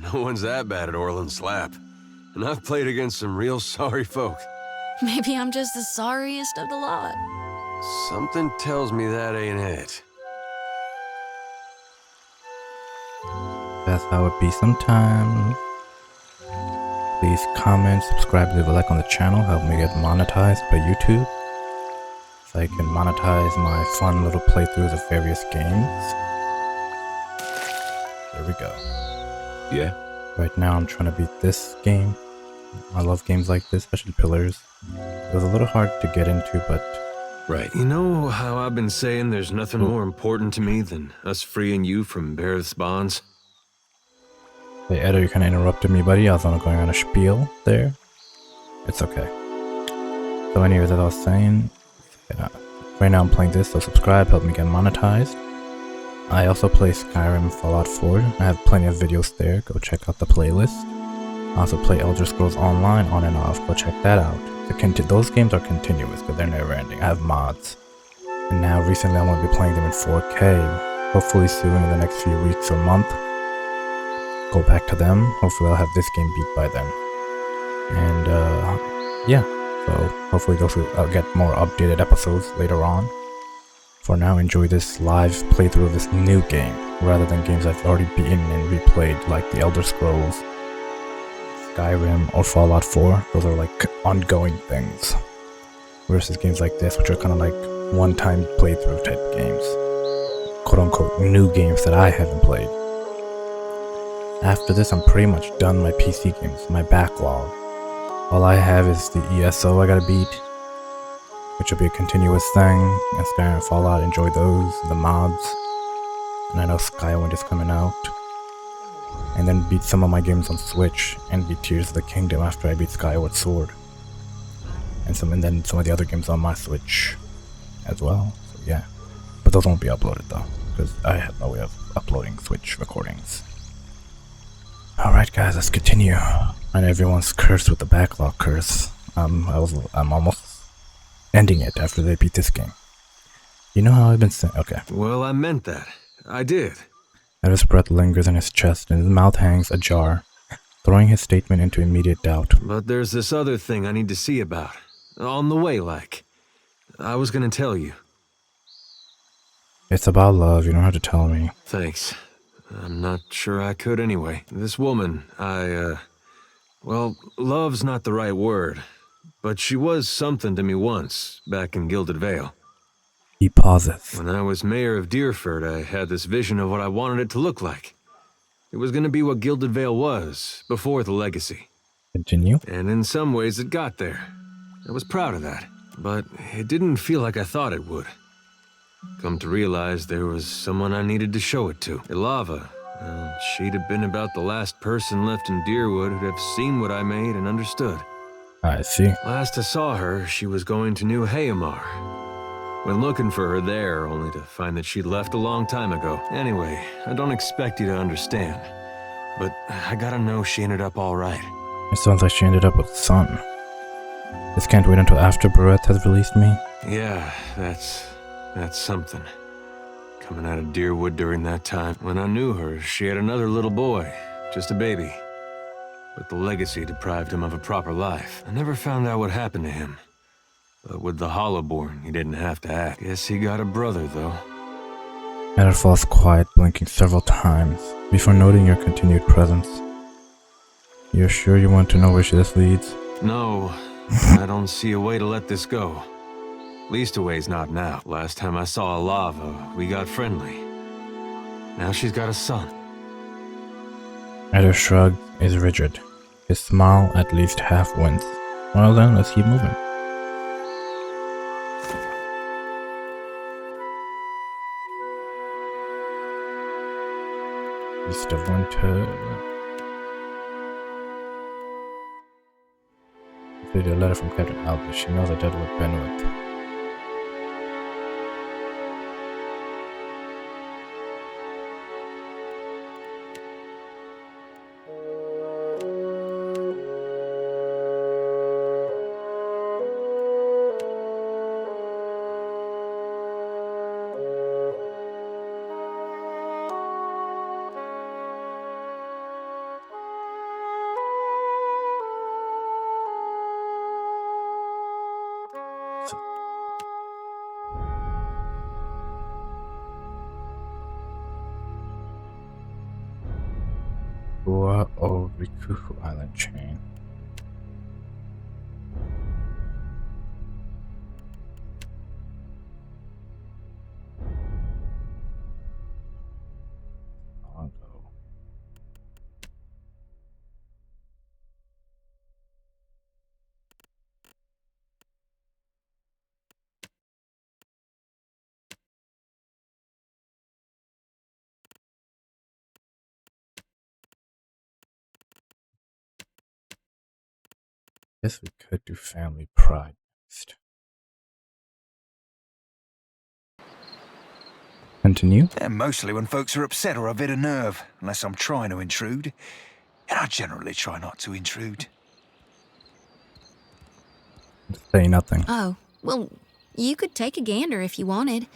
No one's that bad at Orland Slap. And I've played against some real sorry folk. Maybe I'm just the sorriest of the lot. Something tells me that ain't it. That's how it be sometimes. Please comment, subscribe, leave a like on the channel, help me get monetized by YouTube, so I can monetize my fun little playthroughs of various games. There we go. Yeah? Right now I'm trying to beat this game. I love games like this, especially Pillars. It was a little hard to get into, but... Right. You know how I've been saying there's nothing more important to me than us freeing you from Bareth's bonds? Hey, Edo, you kind of interrupted me, buddy. I was going on a spiel there. It's okay. So anyways, as I was saying, yeah, right now I'm playing this, so subscribe, help me get monetized. I also play Skyrim, Fallout 4. I have plenty of videos there. Go check out the playlist. I also play Elder Scrolls Online on and off. Go check that out. Those games are continuous, but they're never ending. I have mods. And now recently I'm going to be playing them in 4K. Hopefully soon, in the next few weeks or month, go back to them. Hopefully I'll have this game beat by then. And yeah, so hopefully I'll get more updated episodes later on. For now, enjoy this live playthrough of this new game, rather than games I've already beaten and replayed, like the Elder Scrolls, Skyrim, or Fallout 4. Those are like ongoing things, versus games like this, which are kind of like one-time playthrough type games, quote-unquote new games that I haven't played. After this, I'm pretty much done my PC games, my backlog. All I have is the ESO I gotta beat, which will be a continuous thing, and Skyrim and Fallout, enjoy those, the mods, and I know Skywind is coming out. And then beat some of my games on Switch, and beat Tears of the Kingdom after I beat Skyward Sword. And then some of the other games on my Switch as well, so yeah. But those won't be uploaded though, because I have no way of uploading Switch recordings. Alright guys, let's continue. I know everyone's cursed with the backlog curse. I'm almost ending it after they beat this game. You know how I've been saying? Okay. Well, I meant that. I did. Edo's breath lingers in his chest and his mouth hangs ajar, throwing his statement into immediate doubt. But there's this other thing I need to see about. On the way, like. I was gonna tell you. It's about love, you don't have to tell me. Thanks. I'm not sure I could anyway. This woman, well, love's not the right word, but she was something to me once, back in Gilded Vale. He pauses. When I was mayor of Deerford, I had this vision of what I wanted it to look like. It was gonna be what Gilded Vale was, before the legacy. Continue. And in some ways it got there. I was proud of that, but it didn't feel like I thought it would. Come to realize there was someone I needed to show it to. Ilava, well, she'd have been about the last person left in Deerwood who'd have seen what I made and understood. I see. Last I saw her, she was going to New Hayamar. Went looking for her there, only to find that she'd left a long time ago. Anyway, I don't expect you to understand, but I gotta know she ended up all right. It sounds like she ended up with Sun. Just can't wait until after Barrett has released me. Yeah, that's something. Coming out of Deerwood during that time. When I knew her, she had another little boy, just a baby. But the legacy deprived him of a proper life. I never found out what happened to him. But with the Hollowborn, he didn't have to act. Guess he got a brother, though. Edo falls quiet, blinking several times, before noting your continued presence. You're sure you want to know where this leads? No, I don't see a way to let this go. Least a way's not now. Last time I saw Ilava, we got friendly. Now she's got a son. Edo's shrug is rigid. His smile at least half wins. Well then, let's keep moving. East of Winter. Received a letter from Captain Albus. She knows I dealt with Benwood. Rikuku Island chain. Guess we could do family pride next. Continue. Yeah, mostly when folks are upset or a bit of nerve, unless I'm trying to intrude. And I generally try not to intrude. Say nothing. Oh, well, you could take a gander if you wanted.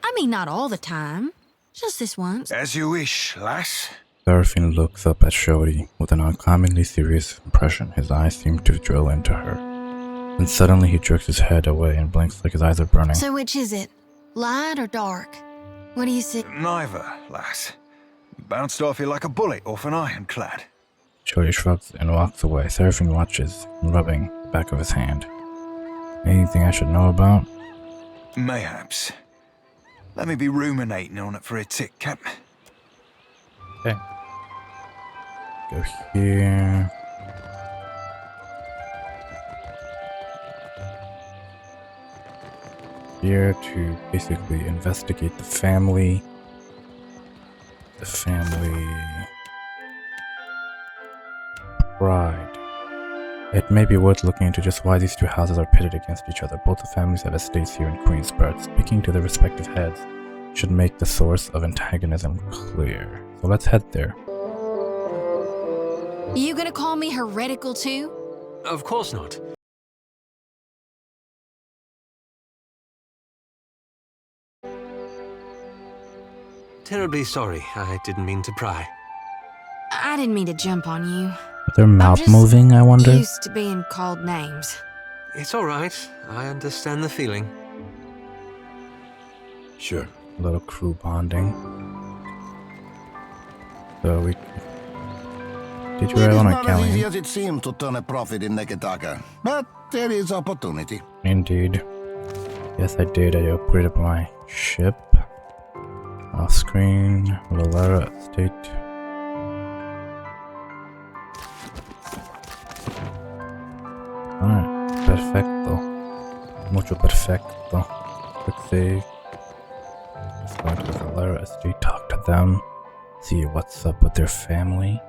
I mean, not all the time. Just this once. As you wish, lass. Seraphine looks up at Shodi with an uncommonly serious impression. His eyes seem to drill into her. Then suddenly he jerks his head away and blinks like his eyes are burning. So which is it? Light or dark? What do you see? Neither, lass. Bounced off you like a bullet off an ironclad. Shodi shrugs and walks away. Seraphine watches, rubbing the back of his hand. Anything I should know about? Mayhaps. Let me be ruminating on it for a tick, Cap. Okay. Go here. Here to basically investigate the family. Pride. It may be worth looking into just why these two houses are pitted against each other. Both the families have estates here in Queensborough. Speaking to their respective heads should make the source of antagonism clear. So let's head there. You gonna call me heretical too? Of course not. Terribly sorry. I didn't mean to pry. I didn't mean to jump on you. With their mouth just moving, I wonder? Used to being called names. It's all right. I understand the feeling. Sure. A little crew bonding. So we... Did you It is want to not kill as easy him? as it seems to turn a profit in Neketaka, but there is opportunity. Indeed. Yes, I did. I upgraded my ship. Off screen. Valera Estate. Alright. Perfecto. Mucho perfecto. Quick save. Let's go to the Valera Estate. Talk to them. See what's up with their family.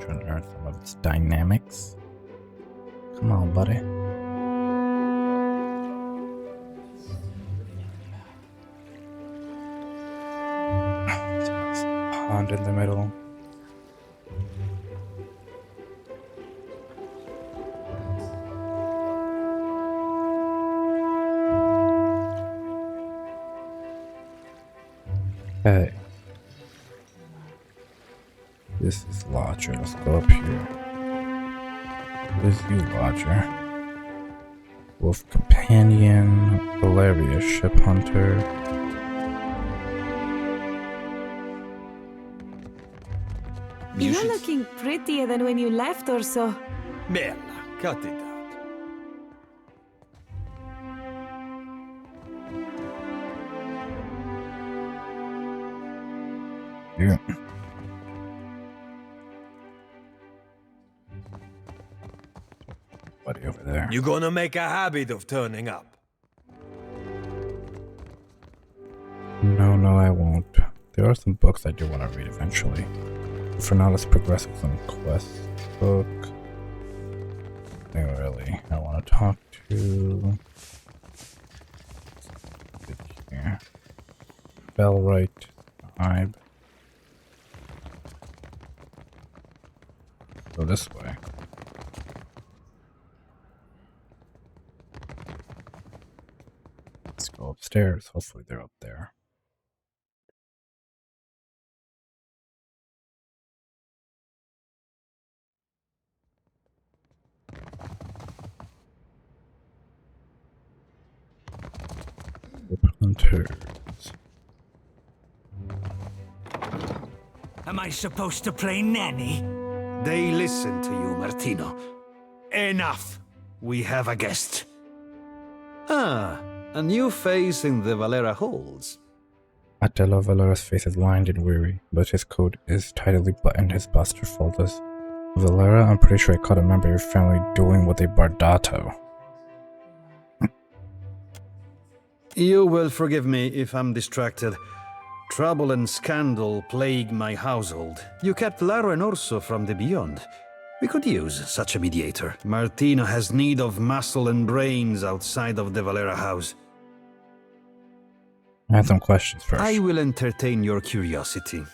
Trying to learn some of its dynamics. Come on, buddy. Pond in the middle. Okay. This is Lodger. Let's go up here. What is you, Lodger? Wolf Companion, Valeria, Ship Hunter. You're looking prettier than when you left or so. Bella, cut it out. Yeah. Buddy over there. You gonna make a habit of turning up? No, I won't. There are some books I do want to read eventually. But for now, let's progress with some quests. Book. Nothing really I want to talk to. Here. Bellwright. Ibe. Go this way. Let's go upstairs. Hopefully they're up there. Hunters. Am I supposed to play nanny? They listen to you, Martino. Enough! We have a guest. Ah, a new face in the Valera halls. Attila Valera's face is lined and weary, but his coat is tightly buttoned, his bust are faultless. Valera, I'm pretty sure I caught a member of your family doing with a bardato. You will forgive me if I'm distracted. Trouble and scandal plague my household. You kept Laro and Orso from the beyond. We could use such a mediator. Martino has need of muscle and brains outside of the Valera house. I have some questions first. I will entertain your curiosity.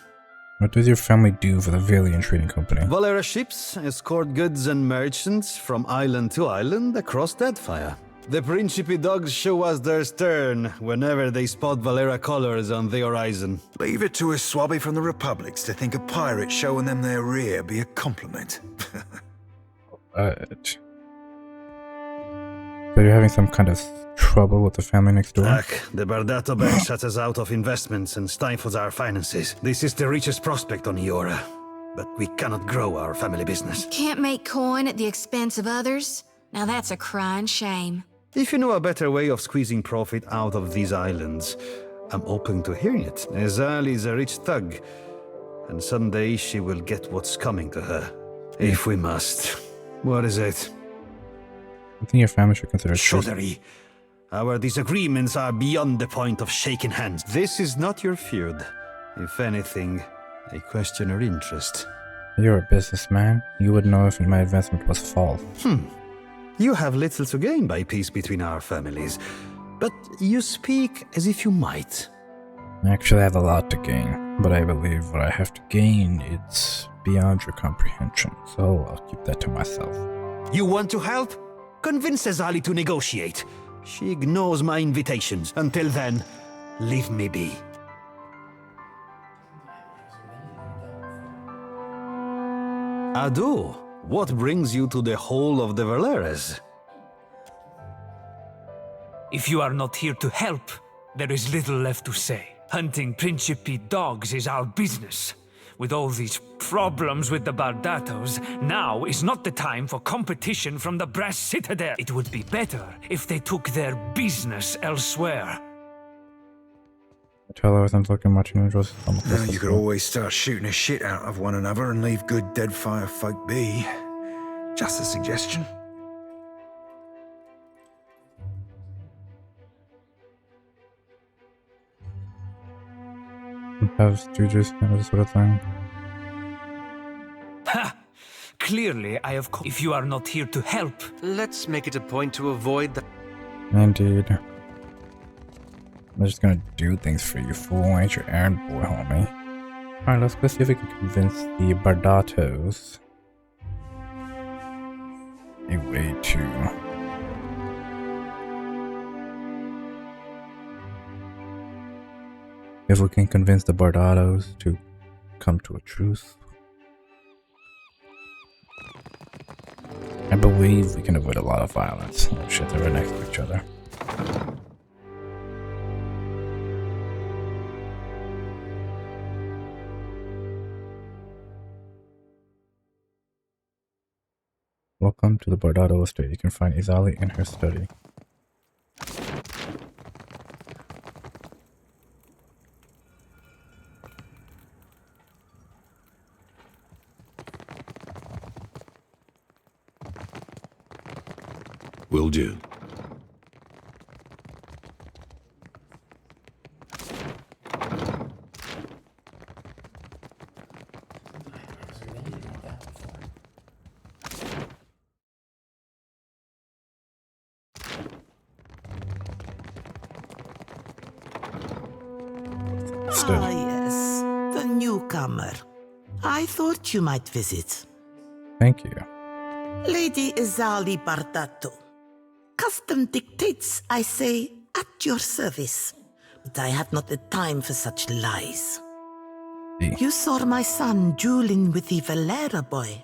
What does your family do for the Valiant Trading Company? Valera ships escort goods and merchants from island to island across Deadfire. The Principe dogs show us their stern whenever they spot Valera colors on the horizon. Leave it to a swabby from the Republics to think a pirate showing them their rear be a compliment. But... So you're having some kind of trouble with the family next door? The Bardato ban shuts us out of investments and stifles our finances. This is the richest prospect on Iora, but we cannot grow our family business. Can't make coin at the expense of others? Now that's a crying shame. If you know a better way of squeezing profit out of these islands, I'm open to hearing it. Azali is a rich thug, and someday she will get what's coming to her. If we must. What is it? I think your family should consider... Chaudhary, our disagreements are beyond the point of shaking hands. This is not your feud. If anything, I question your interest. You're a businessman. You would know if my investment was false. You have little to gain by peace between our families, but you speak as if you might. Actually, I have a lot to gain, but I believe what I have to gain is beyond your comprehension, so I'll keep that to myself. You want to help? Convince Azali to negotiate. She ignores my invitations. Until then, leave me be. Ado, what brings you to the Hall of the Valeras? If you are not here to help, there is little left to say. Hunting Principe dogs is our business. With all these problems with the Bardatos, now is not the time for competition from the Brass Citadel. It would be better if they took their business elsewhere. I tell her I wasn't looking much interest. You could always start shooting the shit out of one another and leave good Deadfire folk be. Just a suggestion. Have stooges and this sort of thing. Ha! Clearly, I have if you are not here to help. Let's make it a point to avoid that. Indeed. I'm just gonna do things for you, fool. I ain't your errand boy, homie. Alright, let's go see if we can convince the Bardatos a way to... If we can convince the Bardatos to come to a truce, I believe we can avoid a lot of violence. Oh shit, they're right next to each other. Welcome to the Bardato estate. You can find Izali in her study. Will do. Ah, yes, the newcomer. I thought you might visit. Thank you. Lady Izali Bardato. Custom dictates, I say, at your service. But I have not the time for such lies. You saw my son dueling with the Valera boy.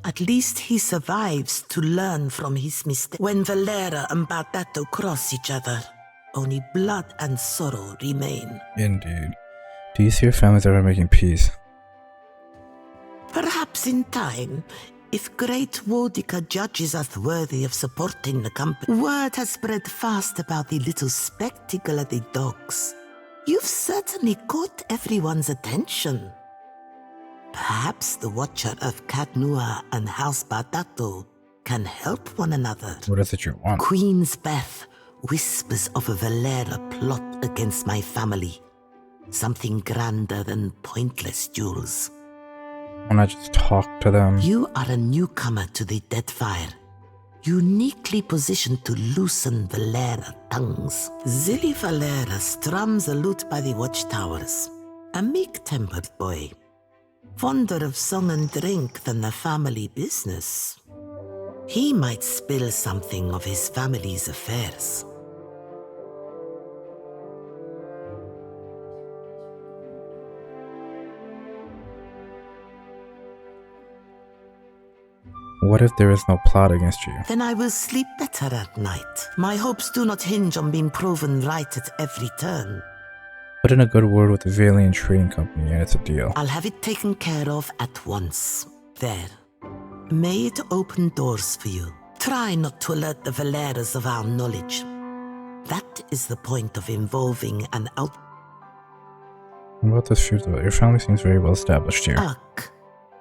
At least he survives to learn from his mistake. When Valera and Bardato cross each other, only blood and sorrow remain. Indeed. Do you see your families ever making peace? Perhaps in time, if Great Wodika judges us worthy of supporting the company. Word has spread fast about the little spectacle of the dogs. You've certainly caught everyone's attention. Perhaps the Watcher of Kadnua and House Bardato can help one another. What is it you want? Queen's Beth whispers of a Valera plot against my family. Something grander than pointless duels. When I just talk to them. You are a newcomer to the Deadfire, uniquely positioned to loosen Valera tongues. Zilly Valera strums a lute by the watchtowers, a meek-tempered boy, fonder of song and drink than the family business. He might spill something of his family's affairs. What if there is no plot against you? Then I will sleep better at night. My hopes do not hinge on being proven right at every turn. Put in a good word with the Valiant Trading Company and it's a deal. I'll have it taken care of at once. There. May it open doors for you. Try not to alert the Valeras of our knowledge. That is the point of involving an out... What about this shoot though? Your family seems very well established here. Ugh.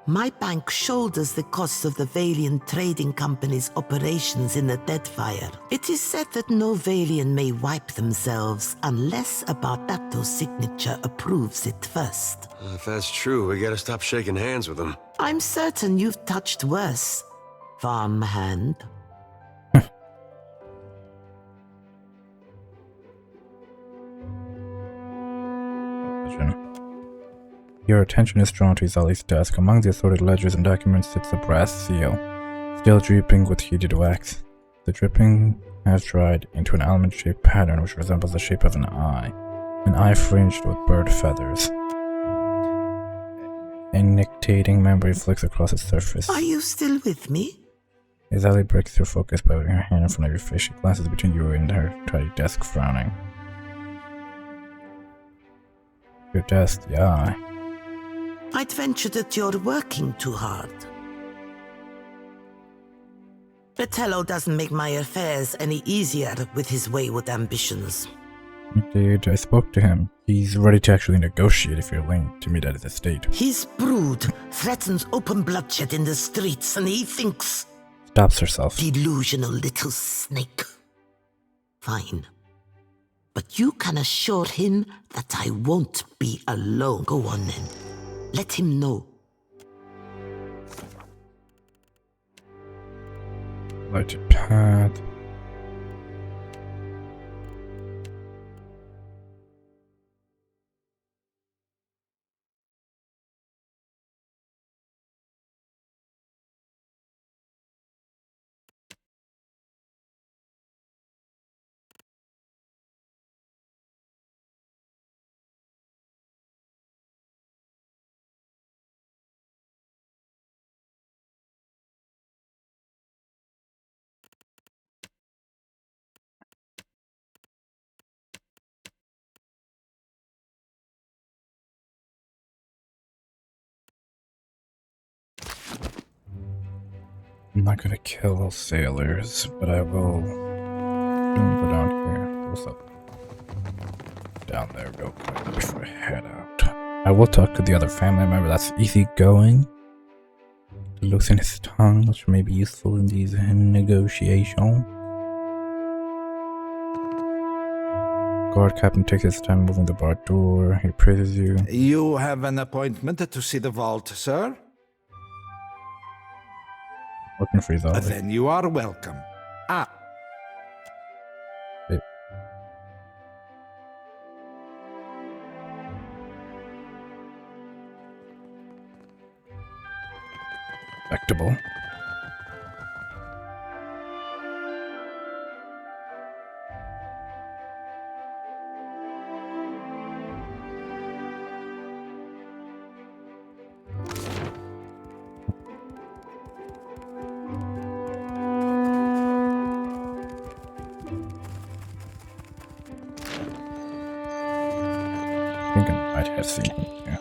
My bank shoulders the costs of the Valiant Trading Company's operations in the Deadfire. It is said that no Valiant may wipe themselves unless a Bardato signature approves it first. If that's true, we gotta stop shaking hands with them. I'm certain you've touched worse, farmhand. Your attention is drawn to Zali's desk. Among the assorted ledgers and documents sits a brass seal, still dripping with heated wax. The dripping has dried into an almond-shaped pattern which resembles the shape of an eye fringed with bird feathers. A nictating memory flicks across its surface. Are you still with me? Zali breaks through focus by putting her hand in front of your face. She glances between you and her tidy desk, frowning. Your desk, yeah. I'd venture that you're working too hard. Fratello doesn't make my affairs any easier with his wayward ambitions. Indeed, I spoke to him. He's ready to actually negotiate if you're willing to meet at his estate. His brood threatens open bloodshed in the streets, and he thinks... Stops herself. Delusional little snake. Fine. But you can assure him that I won't be alone. Go on then. Let him know. Lighted pad. I'm not gonna kill those sailors, but I will go down here. What's up? Down there real quick before I head out. I will talk to the other family member that's easygoing. To loosen his tongue, which may be useful in these negotiations. Guard captain takes his time moving the bar door. He praises you. You have an appointment to see the vault, sir? Working for you, Then you are welcome. Ah. Wait. Respectable. I think I might have seen him here.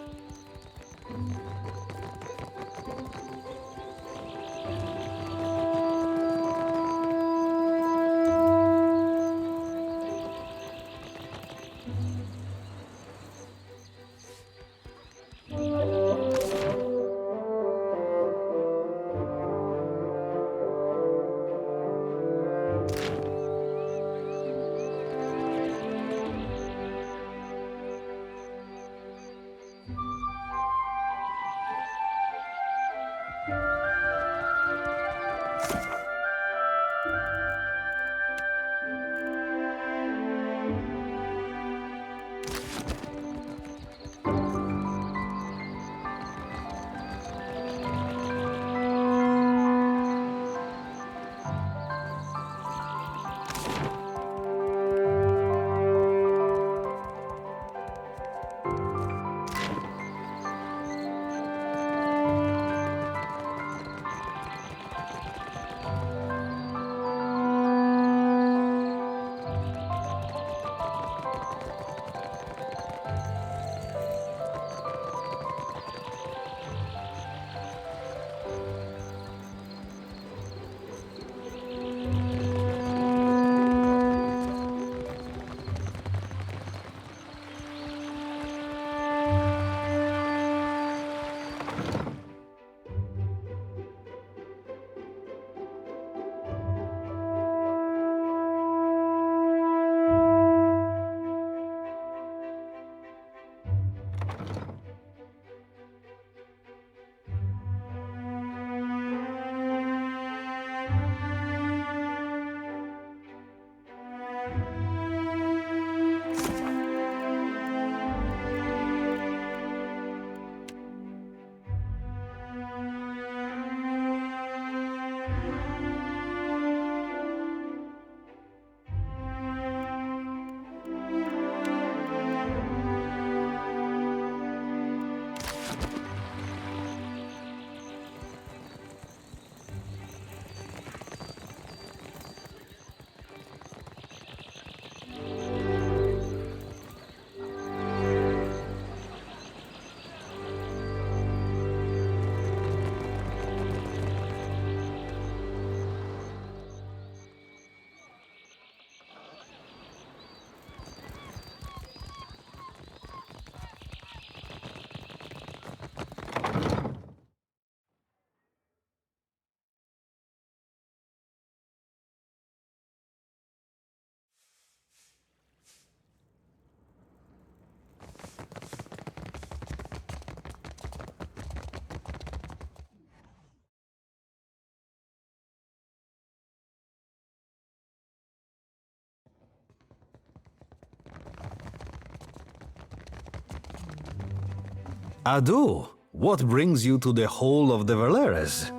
Ado, what brings you to the Hall of the Valeras?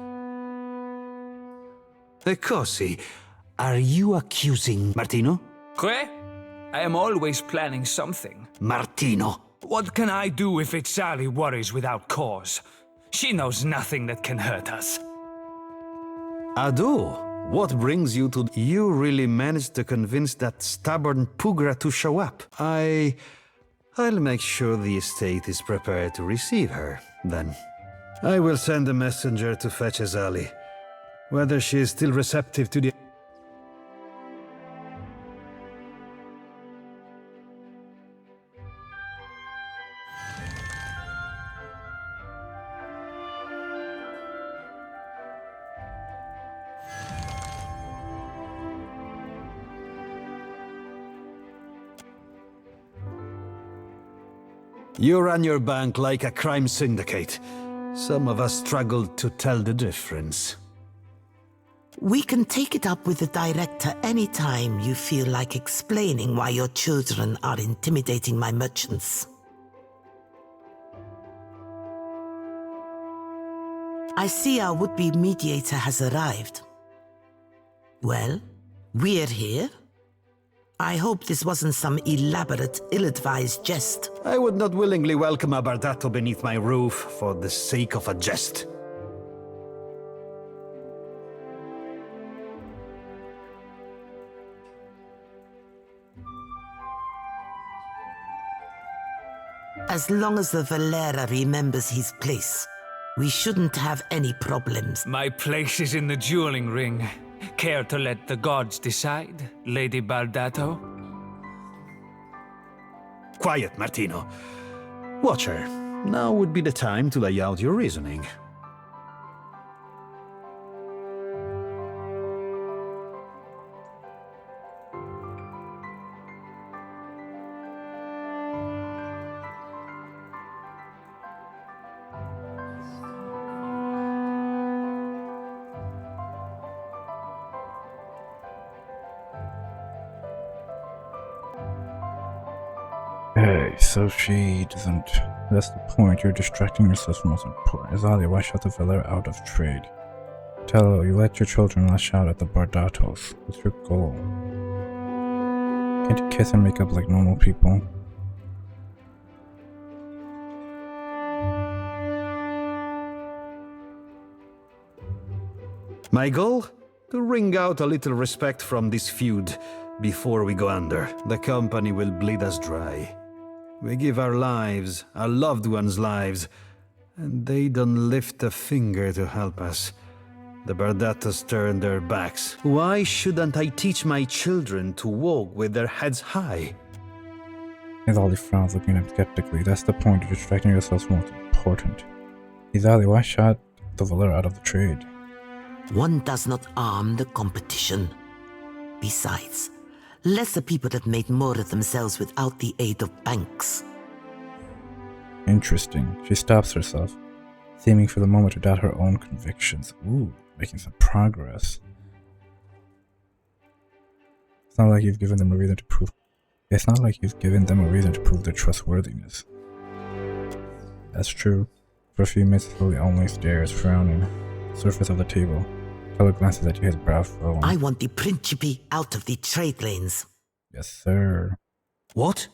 Cosi, are you accusing Martino? Que? I am always planning something. Martino. What can I do if it's Sally worries without cause? She knows nothing that can hurt us. Ado, what brings you to... You really managed to convince that stubborn Pugra to show up. I'll make sure the estate is prepared to receive her, then. I will send a messenger to fetch Azali. Whether she is still receptive to the... You run your bank like a crime syndicate. Some of us struggle to tell the difference. We can take it up with the director anytime you feel like explaining why your children are intimidating my merchants. I see our would-be mediator has arrived. Well, we're here. I hope this wasn't some elaborate, ill-advised jest. I would not willingly welcome a Bardato beneath my roof for the sake of a jest. As long as the Valera remembers his place, we shouldn't have any problems. My place is in the dueling ring. Care to let the gods decide, Lady Bardato? Quiet, Martino. Watcher, now would be the time to lay out your reasoning. Okay, so she doesn't... That's the point, you're distracting yourself from what's important. Azalea, why shut the Valera out of trade? Tell her, you let your children lash out at the Bardatos. What's your goal? Can't you kiss and make up like normal people? My goal? To wring out a little respect from this feud before we go under. The company will bleed us dry. We give our lives, our loved ones' lives, and they don't lift a finger to help us. The Bardatos turn their backs. Why shouldn't I teach my children to walk with their heads high? Izali frowns, looking at him skeptically. That's the point, you're distracting yourself from what's important. Izali, why shut the Valera out of the trade? One does not arm the competition. Besides, lesser people have made more of themselves without the aid of banks. Interesting. She stops herself, seeming for the moment to doubt her own convictions. Ooh, making some progress. It's not like you've given them a reason to prove... It's not like you've given them a reason to prove their trustworthiness. That's true. For a few minutes, slowly only stares, frowning. Surface of the table. Color glances at you, his brow frown. I want the Principe out of the trade lanes. Yes, sir. What?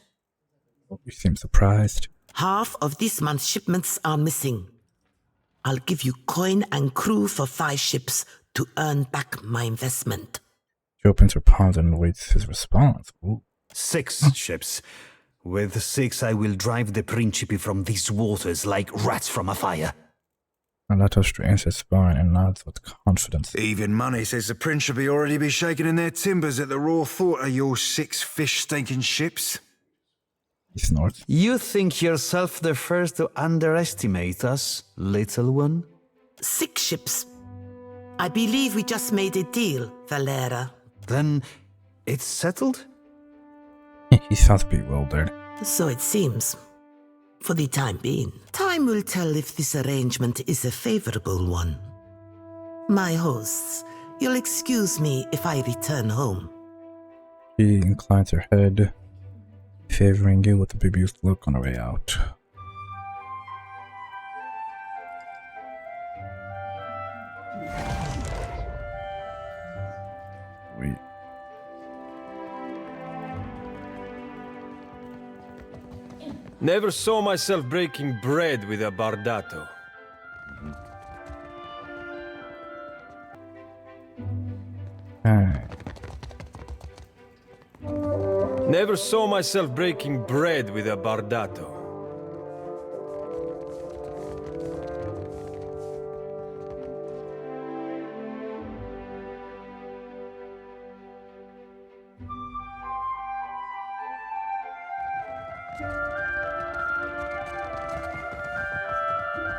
Oh, you seem surprised. Half of this month's shipments are missing. I'll give you coin and crew for 5 ships to earn back my investment. She opens her palms and awaits his response. Ooh. 6 ships. With 6 I will drive the Principe from these waters like rats from a fire. Alato strains his spine and nods with confidence. Even money says the Principe already be shaking in their timbers at the raw thought of your 6 fish-stinking ships. He snorts. You think yourself the first to underestimate us, little one? 6 ships. I believe we just made a deal, Valera. Then it's settled? He sounds bewildered. So it seems. For the time being. Time will tell if this arrangement is a favorable one. My hosts, you'll excuse me if I return home. She inclines her head, favoring you with a bemused look on her way out. Wait. Never saw myself breaking bread with a bardato. Alright. Never saw myself breaking bread with a bardato.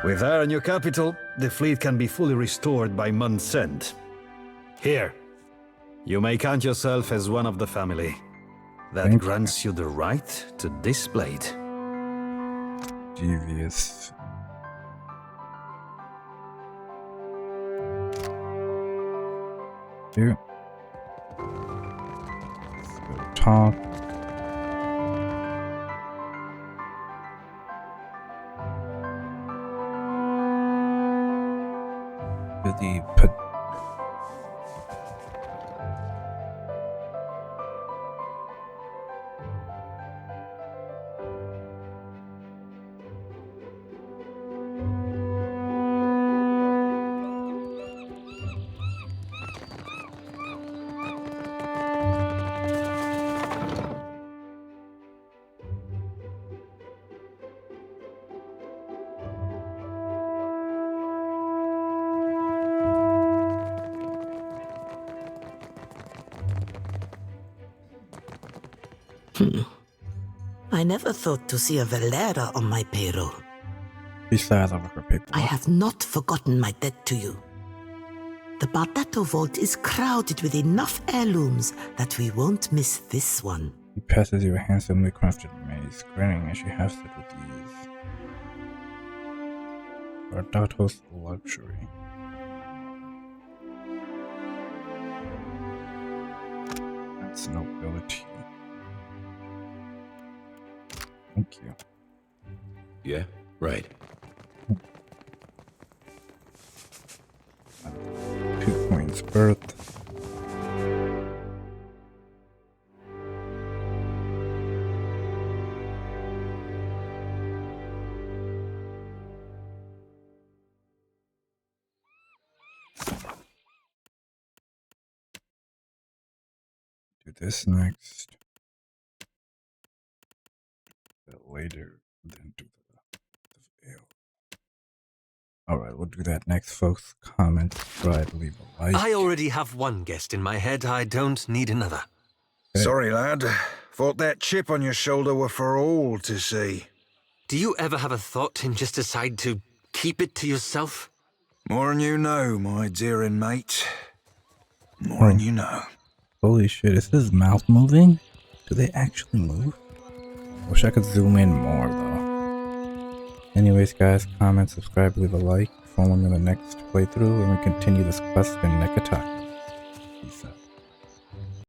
With our new capital, the fleet can be fully restored by month's end. Here, you may count yourself as one of the family. That grants you the right to display it. Devious. Here. Let's go talk. The I never thought to see a Valera on my payroll. Besides, I work for paper. I have not forgotten my debt to you. The Bardato vault is crowded with enough heirlooms that we won't miss this one. He passes you a handsomely crafted maze, grinning as she has it with ease. Bardato's luxury. That's nobility. Thank you. Yeah, right. 2 points birth. Do this next. Later, then do the veil. Alright, we'll do that next, folks. Comment, subscribe, leave a like. I already have one guest in my head. I don't need another. Okay. Sorry, lad. Thought that chip on your shoulder were for all to see. Do you ever have a thought and just decide to keep it to yourself? More'n you know, my dearin' mate. More'n you know. Holy shit, is his mouth moving? Do they actually move? Wish I could zoom in more though. Anyways guys, comment, subscribe, leave a like. Follow me in the next playthrough and we continue this quest in Nekataki. Peace out.